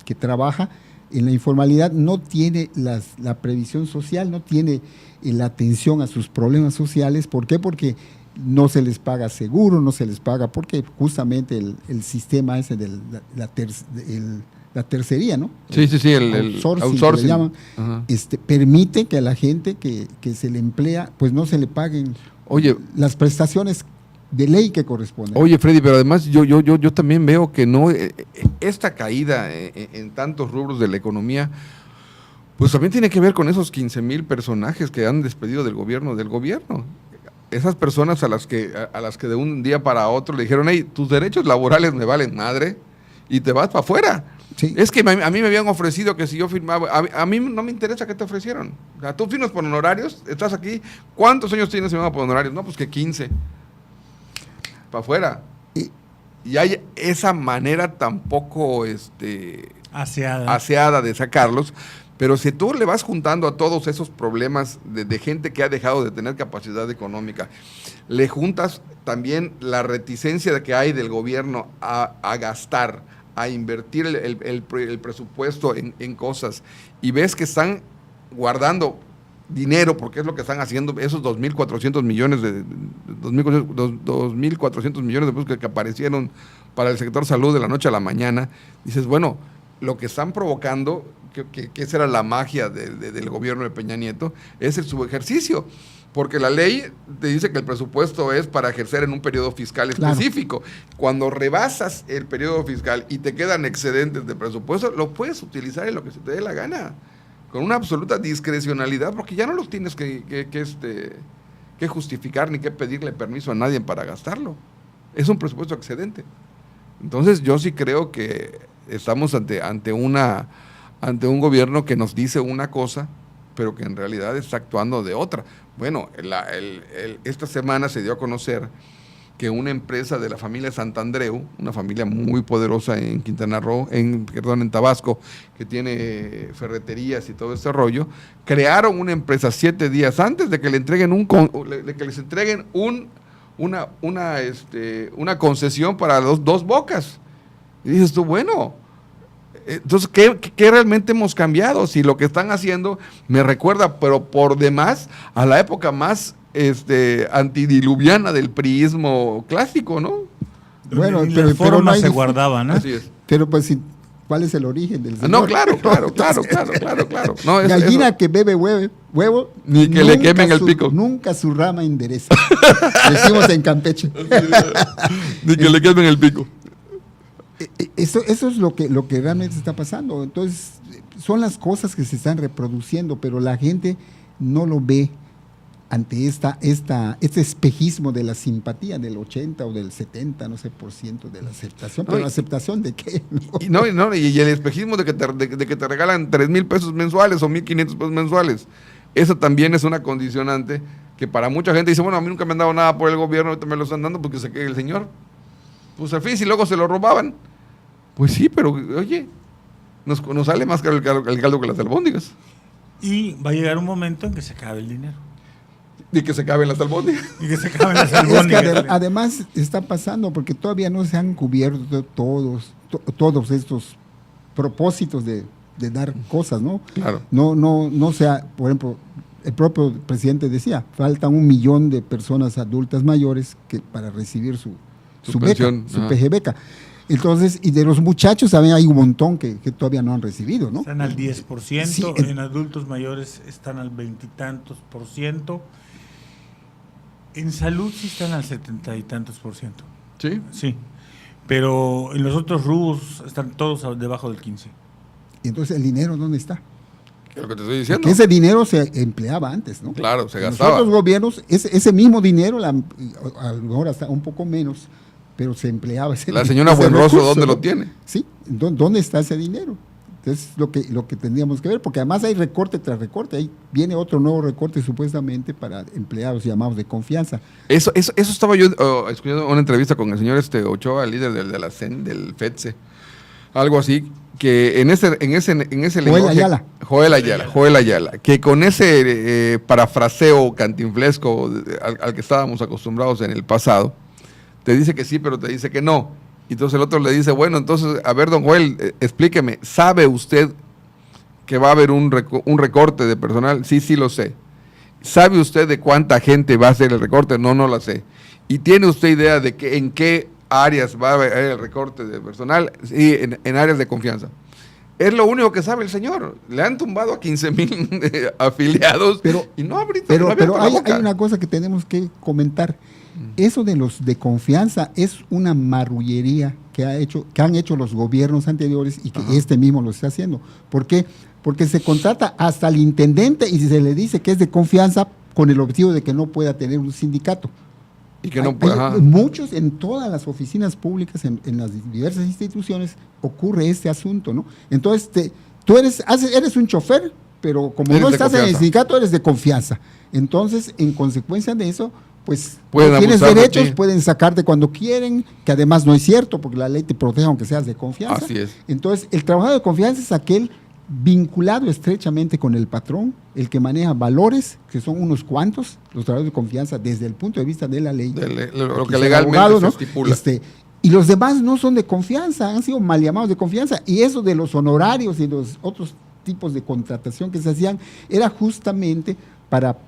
que trabaja en la informalidad no tiene la previsión social, no tiene la atención a sus problemas sociales. ¿Por qué? Porque no se les paga seguro, no se les paga, porque justamente el sistema ese de la tercería, ¿no? Sí, el outsourcing. Que le llaman, permite que a la gente que se le emplea, pues no se le paguen las prestaciones de ley que corresponden. Oye, Freddy, pero además yo también veo que no esta caída en tantos rubros de la economía, pues también tiene que ver con esos 15,000 personajes que han despedido del gobierno. Esas personas a las que de un día para otro le dijeron, hey, tus derechos laborales me valen madre, y te vas para afuera. Sí. Es que a mí me habían ofrecido que si yo firmaba, a mí no me interesa qué te ofrecieron. O sea, tú firmas por honorarios, estás aquí, ¿cuántos años tienes firmado por honorarios? No, pues que 15. Para afuera. Y hay esa manera tampoco aseada de sacarlos. Pero si tú le vas juntando a todos esos problemas de gente que ha dejado de tener capacidad económica, le juntas también la reticencia que hay del gobierno a gastar, a invertir el presupuesto en cosas, y ves que están guardando dinero, porque es lo que están haciendo, esos 2.400 millones de pesos que aparecieron para el sector salud de la noche a la mañana, dices, bueno, lo que están provocando, que esa era la magia del gobierno de Peña Nieto, es el subejercicio, porque la ley te dice que el presupuesto es para ejercer en un periodo fiscal específico. Claro. Cuando rebasas el periodo fiscal y te quedan excedentes de presupuesto, lo puedes utilizar en lo que se te dé la gana, con una absoluta discrecionalidad, porque ya no los tienes que justificar ni que pedirle permiso a nadie para gastarlo. Es un presupuesto excedente. Entonces yo sí creo que estamos ante un gobierno que nos dice una cosa, pero que en realidad está actuando de otra. Bueno, esta semana se dio a conocer que una empresa de la familia Santandreu, una familia muy poderosa en Quintana Roo, en Tabasco, que tiene ferreterías y todo este rollo, crearon una empresa 7 días antes de que les entreguen una concesión para dos bocas. Y dices tú, bueno, entonces, ¿qué realmente hemos cambiado? Si lo que están haciendo me recuerda, pero por demás, a la época más antidiluviana del priismo clásico, ¿no? Bueno, pero no se guardaba, ¿no? Así es. Pero pues, ¿cuál es el origen del señor? No, claro. No, gallina que bebe huevo, ni que le quemen el pico. Nunca su rama endereza. Decimos en Campeche. Ni que le quemen el pico. Eso es lo que realmente está pasando. Entonces, son las cosas que se están reproduciendo, pero la gente no lo ve ante este espejismo de la simpatía del 80 o del 70, no sé, por ciento de la aceptación. Pero ¿la aceptación de qué? Y el espejismo de que te regalan 3,000 pesos mensuales o 1,500 pesos mensuales. Eso también es una condicionante que para mucha gente dice, bueno, a mí nunca me han dado nada por el gobierno, ahorita me lo están dando porque se quede el señor. Pues al fin, si luego se lo robaban. Pues sí, pero oye, nos sale más caro el caldo que las albóndigas. Y va a llegar un momento en que se acabe el dinero. Y que se caben las albóndigas. Y que se acaben las Es que albóndigas. además está pasando porque todavía no se han cubierto todos estos propósitos de dar cosas, ¿no? Claro. No sea, por ejemplo, el propio presidente decía, faltan 1 millón de personas adultas mayores que para recibir su pensión, beca, su ajá. PG beca. Entonces, y de los muchachos también hay un montón que todavía no han recibido, ¿no? Están al 10%, Sí, en adultos mayores están al 20 y tantos %. En salud sí están al 70 y tantos %. ¿Sí? Sí. Pero en los otros rubros están todos debajo del 15. Y entonces, ¿el dinero dónde está? ¿Qué es lo que te estoy diciendo? Porque ese dinero se empleaba antes, ¿no? Claro, se En los gastaba. otros gobiernos, ese mismo dinero, a lo mejor hasta un poco menos, pero se empleaba ese La señora ese Buenrostro, recurso, ¿dónde ¿no? lo tiene? Sí, ¿dónde está ese dinero? Entonces, lo que tendríamos que ver, porque además hay recorte tras recorte, ahí viene otro nuevo recorte supuestamente para empleados llamados de confianza. Eso estaba yo escuchando una entrevista con el señor Ochoa, el líder de la CEN, del FETSE, algo así, que en ese lenguaje, Joel Ayala, que con ese parafraseo cantinflesco al que estábamos acostumbrados en el pasado, te dice que sí, pero te dice que no. Y entonces el otro le dice, bueno, entonces, a ver, don Joel, explíqueme, ¿sabe usted que va a haber un recorte de personal? Sí, sí lo sé. ¿Sabe usted de cuánta gente va a hacer el recorte? No, no la sé. ¿Y tiene usted idea de en qué áreas va a haber el recorte de personal? Sí, en áreas de confianza. Es lo único que sabe el señor. Le han tumbado a 15,000 afiliados y no ha abierto la hay boca. una cosa que tenemos que comentar. Eso de los de confianza es una marrullería que han hecho los gobiernos anteriores y que este mismo lo está haciendo. ¿Por qué? Porque se contrata hasta el intendente y se le dice que es de confianza con el objetivo de que no pueda tener un sindicato. Y que no Hay muchos, en todas las oficinas públicas, en las diversas instituciones, ocurre este asunto, ¿no? Entonces, tú eres un chofer, pero como Eres no de estás en el confianza. sindicato, eres de confianza. Entonces, en consecuencia de eso, pues Pueden no tienes abusar de derechos, ti. pueden sacarte cuando quieren, que además no es cierto, porque la ley te protege aunque seas de confianza. Así es. Entonces, el trabajador de confianza es aquel vinculado estrechamente con el patrón, el que maneja valores, que son unos cuantos, los trabajadores de confianza desde el punto de vista de la ley. Lo Aquí que son legalmente abogados, se ¿no? estipula. Y los demás no son de confianza, han sido mal llamados de confianza. Y eso de los honorarios y los otros tipos de contratación que se hacían era justamente para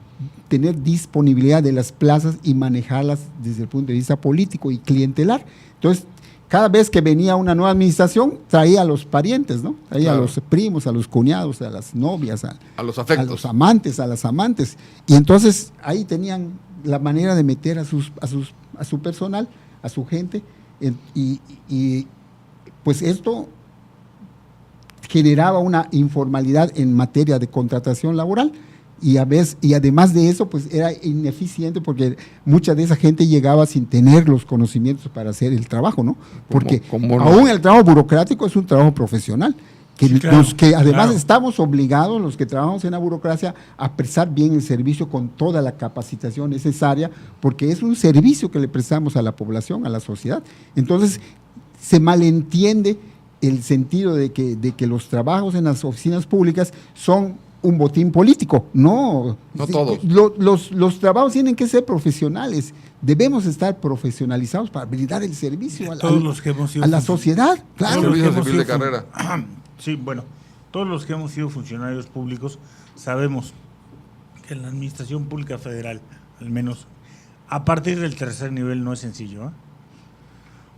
tener disponibilidad de las plazas y manejarlas desde el punto de vista político y clientelar. Entonces, cada vez que venía una nueva administración, traía a los parientes, ¿no? Traía Claro. a los primos, a los cuñados, a las novias, A los a afectos. los amantes, a las amantes. Y entonces ahí tenían la manera de meter a su personal, a su gente, y pues esto generaba una informalidad en materia de contratación laboral. Y además de eso, pues era ineficiente porque mucha de esa gente llegaba sin tener los conocimientos para hacer el trabajo, ¿no? Porque ¿Cómo no? aún el trabajo burocrático es un trabajo profesional. Que Sí, claro, los que además claro. estamos obligados, los que trabajamos en la burocracia, a prestar bien el servicio con toda la capacitación necesaria, porque es un servicio que le prestamos a la población, a la sociedad. Entonces, se malentiende el sentido de que los trabajos en las oficinas públicas son un botín político. No, No sí, todos. Los trabajos tienen que ser profesionales. Debemos estar profesionalizados para brindar el servicio Todos los que hemos sido a la funcionarios. sociedad. Claro. Todos los que Servicio hemos civil de sido carrera. Sí, bueno, todos los que hemos sido funcionarios públicos sabemos que en la administración pública federal, al menos a partir del tercer nivel, no es sencillo, ¿eh?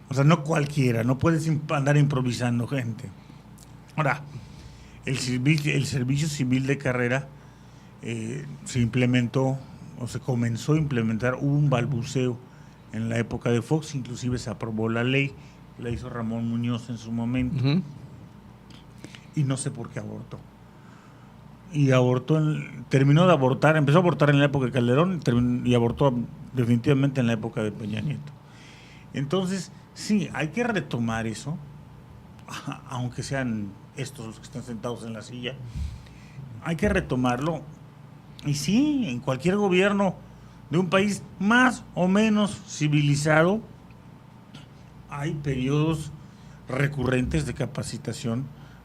O sea, no cualquiera, no puedes andar improvisando gente. Ahora, el servicio civil de carrera se implementó o se comenzó a implementar, hubo un balbuceo en la época de Fox, inclusive se aprobó la ley, la hizo Ramón Muñoz en su momento. Ujú. Y no sé por qué abortó. Y terminó de abortar, empezó a abortar en la época de Calderón y abortó definitivamente en la época de Peña Nieto. Entonces, sí, hay que retomar eso, aunque sean estos los que están sentados en la silla. Hay que retomarlo. Y sí, en cualquier gobierno de un país más o menos civilizado, hay periodos recurrentes de capacitación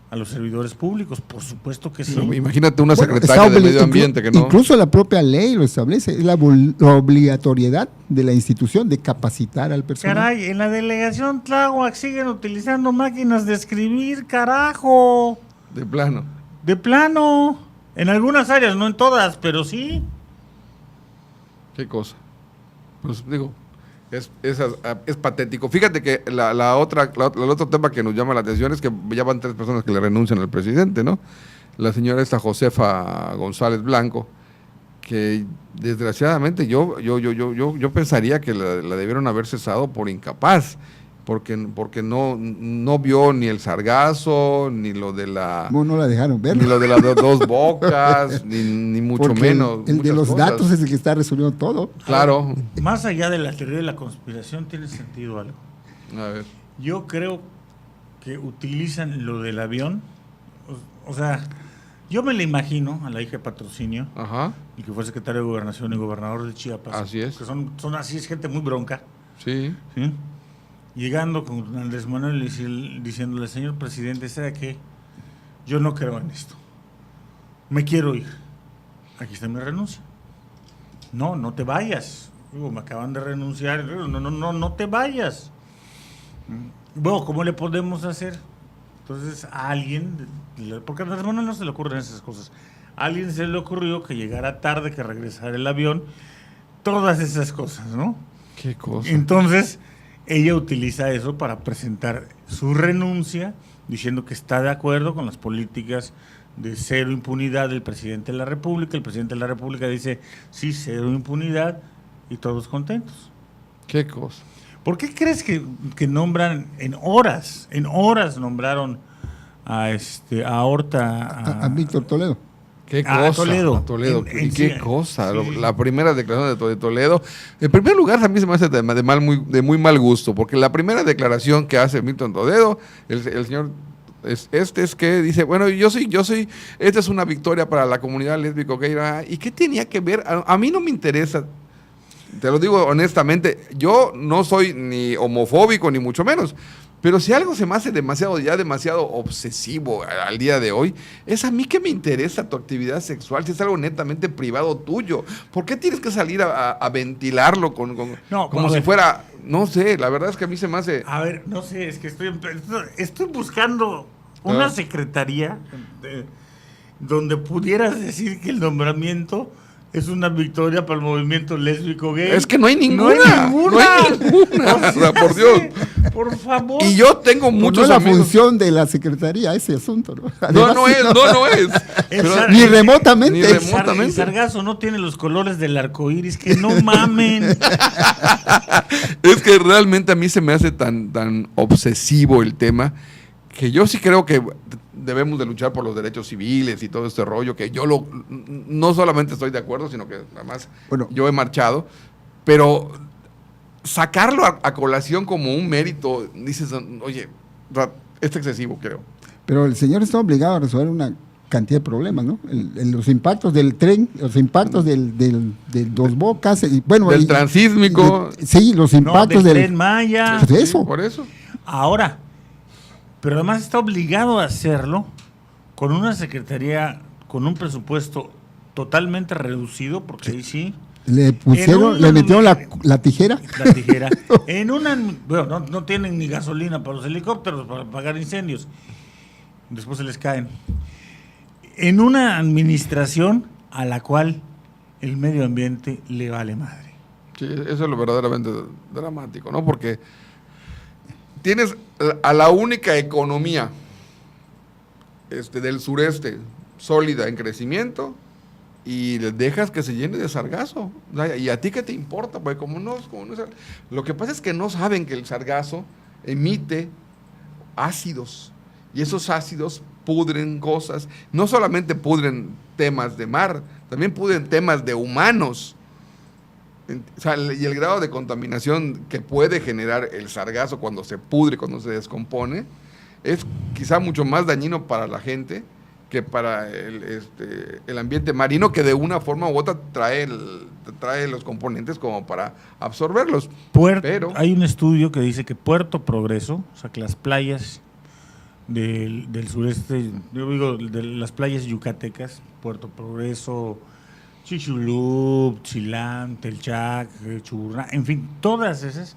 a los servidores públicos, por supuesto que sí. Pero imagínate una Bueno, secretaria está de medio ambiente que no. Incluso la propia ley lo establece, es la obligatoriedad de la institución de capacitar al personal. Caray, en la delegación Tláhuac siguen utilizando máquinas de escribir, carajo. De plano. De plano. En algunas áreas, no en todas, pero sí. Qué cosa. Pues digo, es patético. Fíjate que el otro tema que nos llama la atención es que ya van 3 personas que le renuncian al presidente, ¿no? La señora esta Josefa González Blanco, que desgraciadamente yo pensaría que la debieron haber cesado por incapaz, porque no vio ni el sargazo, ni lo de la... No la dejaron ver. Ni lo de las dos bocas, ni mucho Porque menos. El de los cosas. datos es el que está resolviendo todo. Claro. Más allá de la teoría de la conspiración, tiene sentido algo. A ver. Yo creo que utilizan lo del avión. O sea, yo me la imagino a la hija de Patrocinio, Ajá. y que fue secretario de Gobernación y gobernador de Chiapas. Así es. Que son así, es gente muy bronca. Sí. ¿Sí? Llegando con Andrés Manuel y diciéndole, señor presidente, ¿sabe qué? Yo no creo en esto. Me quiero ir. Aquí está mi renuncia. No te vayas. Digo, me acaban de renunciar. No te vayas. Bueno, ¿cómo le podemos hacer? Entonces, a alguien, porque a Andrés Manuel no se le ocurren esas cosas. A alguien se le ocurrió que llegara tarde, que regresara el avión. Todas esas cosas, ¿no? Qué cosa. Entonces, ella utiliza eso para presentar su renuncia, diciendo que está de acuerdo con las políticas de cero impunidad del presidente de la República. El presidente de la República dice, sí, cero impunidad, y todos contentos. Qué cosa. ¿Por qué crees que nombran en horas nombraron a Horta, A Víctor Toledo. Qué a cosa. Toledo. A Toledo. En Qué sí, cosa. sí. La primera declaración de Toledo. En primer lugar, a mí se me hace de muy mal gusto, porque la primera declaración que hace Milton Toledo, el señor es que dice, bueno, yo soy, esta es una victoria para la comunidad lésbico gay. ¿Y qué tenía que ver? A mí no me interesa. Te lo digo honestamente, yo no soy ni homofóbico ni mucho menos, pero si algo se me hace demasiado obsesivo al día de hoy, es a mí que me interesa tu actividad sexual, si es algo netamente privado tuyo. ¿Por qué tienes que salir a ventilarlo como si fuera, no sé, la verdad es que a mí se me hace... A ver, no sé, es que estoy buscando una secretaría donde pudieras decir que el nombramiento es una victoria para el movimiento lésbico gay. Es que no hay ninguna. No hay ninguna. O sea, por Dios. Por favor. Y yo tengo muchos no es la amigos. función de la secretaría ese asunto, ¿no? No es. Pero- Ni remotamente. Ni remotamente. El sargazo no tiene los colores del arco iris, que no mamen. Es que realmente a mí se me hace tan obsesivo el tema que yo sí creo que debemos de luchar por los derechos civiles y todo este rollo, que yo no solamente estoy de acuerdo, sino que además yo he marchado, pero sacarlo a colación como un mérito, dices, oye, es excesivo, creo. Pero el señor está obligado a resolver una cantidad de problemas, ¿no? Los impactos del tren, los impactos del Dos Bocas, y bueno... Del transísmico. Sí, los impactos del Tren Maya. De eso. Sí, por eso. Ahora, pero además está obligado a hacerlo con una secretaría, con un presupuesto totalmente reducido, porque ahí sí... Le metieron la tijera. La tijera. Bueno, no tienen ni gasolina para los helicópteros, para apagar incendios. Después se les caen. En una administración a la cual el medio ambiente le vale madre. Sí, eso es lo verdaderamente dramático, ¿no? Porque tienes a la única economía del sureste sólida en crecimiento y dejas que se llene de sargazo. ¿Y a ti qué te importa? Pues lo que pasa es que no saben que el sargazo emite ácidos y esos ácidos pudren cosas. No solamente pudren temas de mar, también pudren temas de humanos. O sea, y el grado de contaminación que puede generar el sargazo cuando se pudre, cuando se descompone, es quizá mucho más dañino para la gente que para el ambiente marino, que de una forma u otra trae los componentes como para absorberlos. Hay un estudio que dice que Puerto Progreso, o sea que las playas del sureste, yo digo, de las playas yucatecas, Puerto Progreso, Chichulub, Chilán, Telchac, Chuburná, en fin, todas esas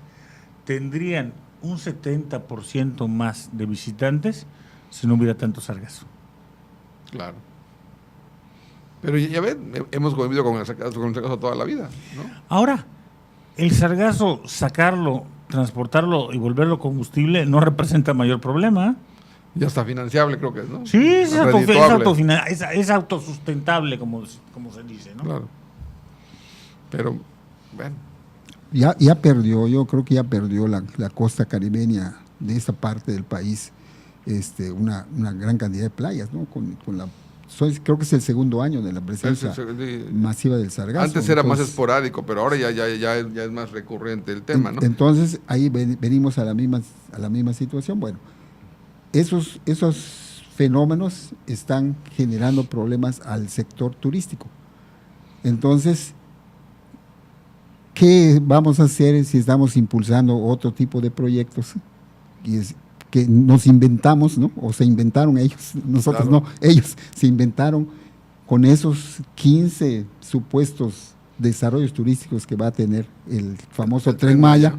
tendrían un 70% más de visitantes si no hubiera tanto sargazo. Claro. Pero ya ven, hemos convivido con el sargazo toda la vida, ¿no? Ahora, el sargazo, sacarlo, transportarlo y volverlo combustible no representa mayor problema. Ya está financiable, creo que es, ¿no? Sí, es Redituable. es autosustentable, como se dice, ¿no? Claro. Pero, bueno. Ya perdió, yo creo que ya perdió la costa caribeña de esta parte del país una gran cantidad de playas, ¿no? Creo que es el segundo año de la presencia masiva del sargazo. Antes era más esporádico, pero ahora ya es más recurrente el tema, ¿no? Entonces, ahí venimos a la misma situación. Bueno, esos fenómenos están generando problemas al sector turístico. Entonces, ¿qué vamos a hacer si estamos impulsando otro tipo de proyectos que nos inventamos, ¿no? O se inventaron ellos, nosotros claro. No, ellos se inventaron con esos 15 supuestos desarrollos turísticos que va a tener el famoso Tren Maya.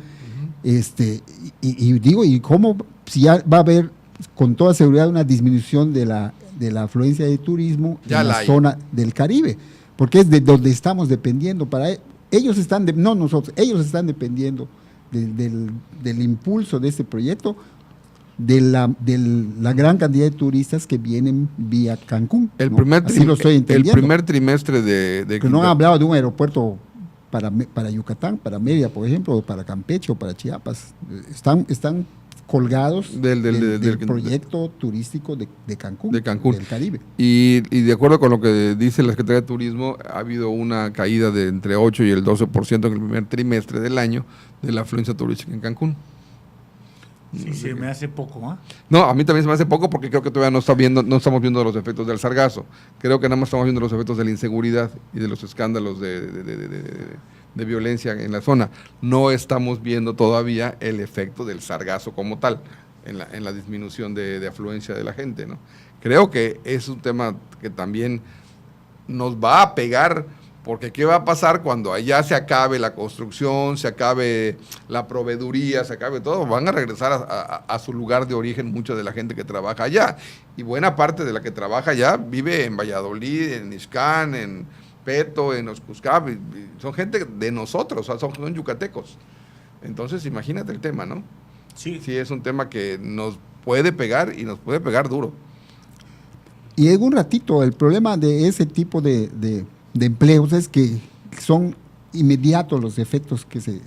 ¿Y cómo? Si ya va a haber con toda seguridad una disminución de la afluencia de turismo ya en la zona del Caribe, porque es de donde estamos dependiendo. Ellos están dependiendo del impulso de este proyecto, de la gran cantidad de turistas que vienen vía Cancún. Así lo estoy entendiendo. El primer trimestre de que no han hablado de un aeropuerto para Yucatán, para Mérida, por ejemplo, o para Campeche o para Chiapas. Están colgados del proyecto turístico de Cancún, del Caribe. Y de acuerdo con lo que dice la Secretaría de Turismo, ha habido una caída de entre 8 y el 12% en el primer trimestre del año de la afluencia turística en Cancún. Sí, se me hace poco, ¿ah? No, a mí también se me hace poco porque creo que todavía no estamos viendo los efectos del sargazo. Creo que nada más estamos viendo los efectos de la inseguridad y de los escándalos de violencia en la zona. No estamos viendo todavía el efecto del sargazo como tal en la disminución de afluencia de la gente, ¿no? Creo que es un tema que también nos va a pegar, porque ¿qué va a pasar cuando allá se acabe la construcción, se acabe la proveeduría, se acabe todo? Van a regresar a su lugar de origen mucha de la gente que trabaja allá. Y buena parte de la que trabaja allá vive en Valladolid, en Ixcán, en Peto, en Oscuscab. Son gente de nosotros, o sea, son yucatecos. Entonces, imagínate el tema, ¿no? Sí. Sí, es un tema que nos puede pegar y nos puede pegar duro. Y en un ratito, el problema de ese tipo de empleos es que son inmediatos los efectos que se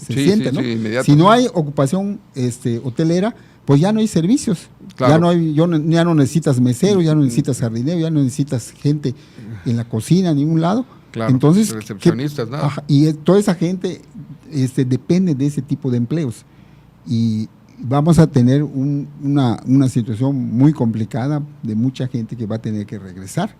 sienten, ¿no? Si no hay ocupación hotelera, pues ya no hay servicios. Claro. Ya no necesitas mesero, ya no necesitas jardinero, ya no necesitas gente en la cocina, en ningún lado. Claro, entonces, recepcionistas, nada. Y toda esa gente depende de ese tipo de empleos. Y vamos a tener una situación muy complicada de mucha gente que va a tener que regresar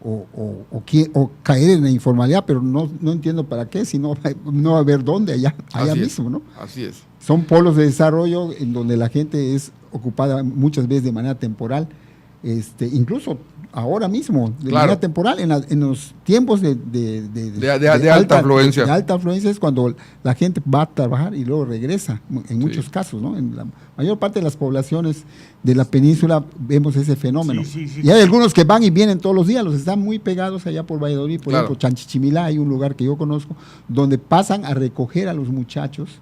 o caer en la informalidad, pero no entiendo para qué, si no va a haber dónde allá mismo, ¿no? Así es. Son polos de desarrollo en donde la gente es ocupada muchas veces de manera temporal, incluso ahora mismo, de manera temporal, en los tiempos de alta afluencia. De alta afluencia es cuando la gente va a trabajar y luego regresa, en muchos casos, ¿no? En la mayor parte de las poblaciones de la península vemos ese fenómeno. Sí. Y hay algunos que van y vienen todos los días, los están muy pegados allá por Valladolid, por ejemplo, Chanchichimilá, hay un lugar que yo conozco, donde pasan a recoger a los muchachos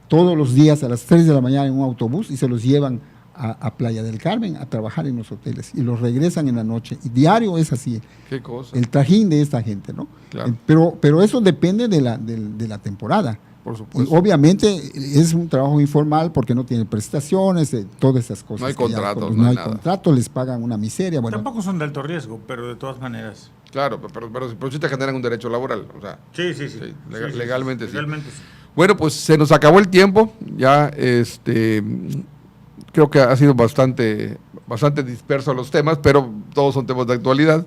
todos los días a las 3 de la mañana en un autobús y se los llevan a Playa del Carmen a trabajar en los hoteles y los regresan en la noche. Y diario es así. Qué cosa. El trajín de esta gente, ¿no? Claro. Pero eso depende de la temporada. Por supuesto. Y obviamente es un trabajo informal porque no tiene prestaciones, todas esas cosas. No hay contratos. No hay contratos, les pagan una miseria. Bueno, tampoco son de alto riesgo, pero de todas maneras. Claro, pero sí te generan un derecho laboral. O sea, sí. Legalmente sí. Legalmente sí. Bueno, pues se nos acabó el tiempo. Ya creo que ha sido bastante disperso los temas, pero todos son temas de actualidad.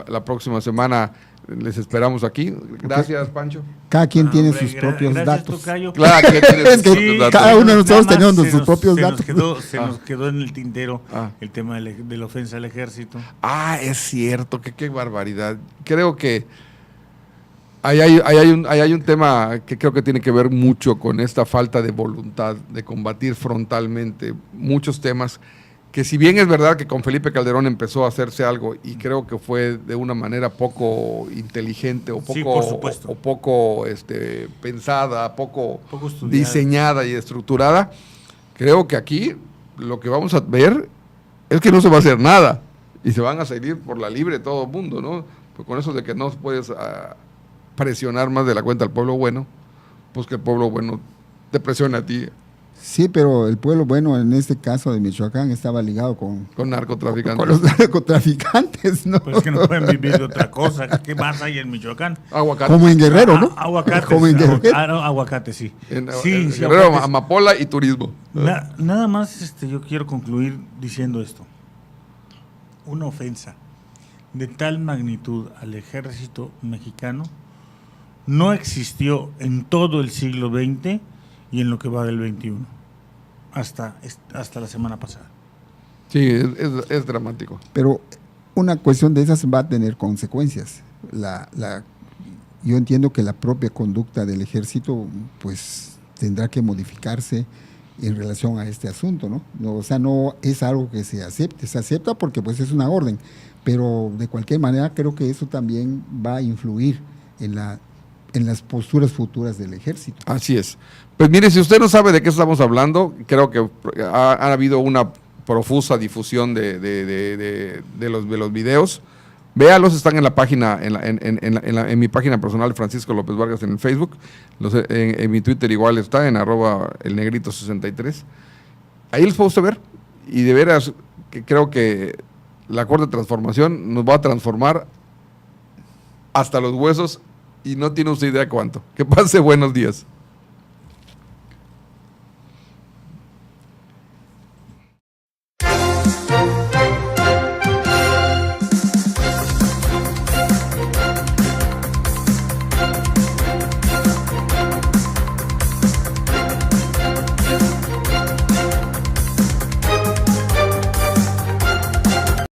La próxima semana Les esperamos aquí. Gracias, Pancho. Cada quien tiene hombre, sus propios gracias, datos. Tocayo. Claro, que tienes Es que tus propios datos. cada uno de nosotros Nada más tenemos sus propios datos. Se nos quedó en el tintero Ah. el tema de la ofensa al ejército. Ah, es cierto, que qué barbaridad. Creo que ahí hay un tema que creo que tiene que ver mucho con esta falta de voluntad de combatir frontalmente muchos temas que, si bien es verdad que con Felipe Calderón empezó a hacerse algo, y creo que fue de una manera poco inteligente o poco, Sí, por supuesto. o poco pensada, poco estudiada. diseñada y estructurada, creo que aquí lo que vamos a ver es que no se va a hacer nada y se van a salir por la libre todo el mundo, ¿no? Pues con eso de que no puedes presionar más de la cuenta al pueblo bueno, pues que el pueblo bueno te presione a ti Sí, pero el pueblo bueno, en este caso de Michoacán, estaba ligado con narcotraficantes. los narcotraficantes, ¿no? Pues es que no pueden vivir de otra cosa. ¿Qué más hay en Michoacán? Aguacate. Como en Guerrero, ¿no? Aguacate. Como en Guerrero. No, aguacate, sí. En Sí, Guerrero, aguacates. amapola y turismo. Nada más yo quiero concluir diciendo esto. Una ofensa de tal magnitud al ejército mexicano no existió en todo el siglo XX y en lo que va del XXI, hasta la semana pasada. Sí, es dramático. Pero una cuestión de esas va a tener consecuencias. Yo entiendo que la propia conducta del ejército pues tendrá que modificarse en relación a este asunto, ¿no? O sea, no es algo que se acepta porque pues es una orden, pero de cualquier manera creo que eso también va a influir en las posturas futuras del ejército. Así es. Pues mire, si usted no sabe de qué estamos hablando, creo que ha habido una profusa difusión de los videos. Véalos, están en la página, en mi página personal, Francisco López Vargas, en el Facebook. En mi Twitter igual está, en @elnegrito63. Ahí los puede usted ver. Y de veras, que creo que la Cuarta Transformación nos va a transformar hasta los huesos y no tiene usted idea cuánto. Que pase buenos días.